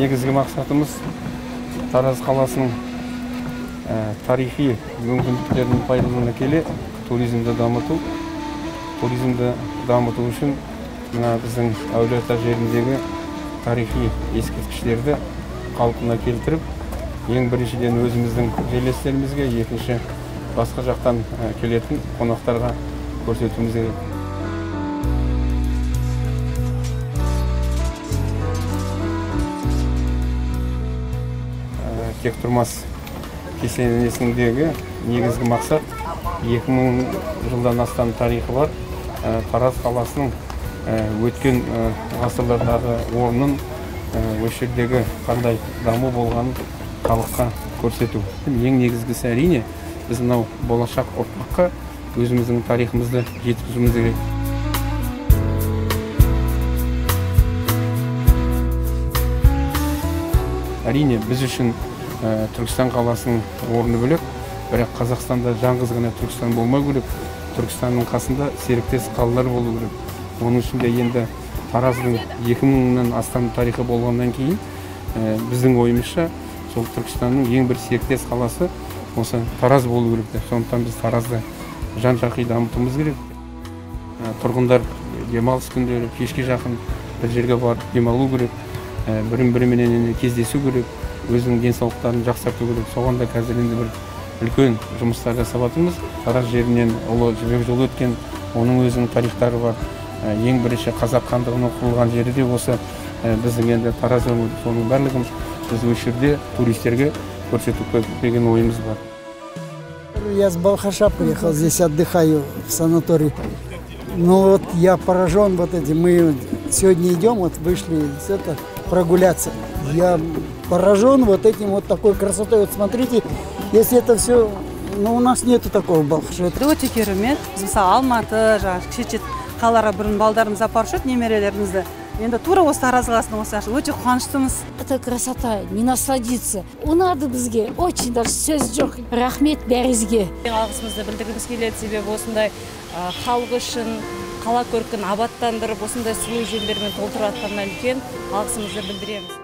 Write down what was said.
негізгі мақсатымыз Тараз қаласының тарихи мүмкіндіктерін пайдалана келе туризмді дамыту. Туризмді дамыту үшін мына біздің Әулие-Ата жеріндегі тарихи ескерткіштерді қалпына келтіріп, ең біріншіден өзіміздің жерлестерімізге, екінші басқа жақтан келетін қонақтарға көрсетуіміз керек. Тектұрмас кесенесіндегі негізгі мақсат 2000 жылдан астам тарихы бар Тараз қаласының өткен ғасырлардағы орнын, осы жердегі қандай даму болғанын халыққа көрсету. Ең негізгісі әрине біз мынау болашақ ұрпаққа өзіміздің тарихымызды жеткізуіміз керек. Әрине біз үшін Түркістан қаласының орны бөлек, бірақ Қазақстанда жаңғыз ғана Түркістан болмау керек. Түркістанның қасында серіктес қалалар болу керек. Оның ішінде енді Тараздың 2000-нан астам тарихы болғаннан кейін біздің ойымызша сол Түркістанның ең бір серіктес қаласы осы Тараз болу керек. Сондықтан біз Таразды жан-жақи дамытуымыз керек. Тұрғындар демалыс күндері кешке жақын бір жерге барып демалу керек, бірін-біріменен кездесу керек, өзінің денсаулықтарын жақсарту керек. Соған да қазір енді бір үлкен жұмыстар жасап жатырмыз. Тараз жерінен ұлы жібек жолы өткен, оның өзінің тарихтары бар. Ең бірінші қазақ хандығының құрылған жері де осы біздің енді Тараз өңірі. Соның барлығын біз осы жерде туристерге көрсету деген ойымыз бар. Я с Балхаша приехал, здесь отдыхаю в санатории. Но вот я поражен вот этим. Мы сегодня идем, вот вышли прогуляться. Я поражен вот этим вот такой красотой. Вот смотрите, если это все, ну у нас нету такого в Балхаше. Өте керемет. Мысалы Алматы, шет-шет қалаларға бұрын балдарымыз апарып жүрді, немерелерімізді. Енді тура осы Тараз қаласының осы ашы өте қуаныштымыз. Это красота, не насладиться. Ұнады бізге, очень даже сөз жоқ. Рахмет бәріңізге. Алғысымызды білдіргіміз келеді, себебі осындай халық үшін қала көркін абаттандырып, осындай сұлу жерлермен толтырып жатқанына үлкен алғысымызды білдіреміз.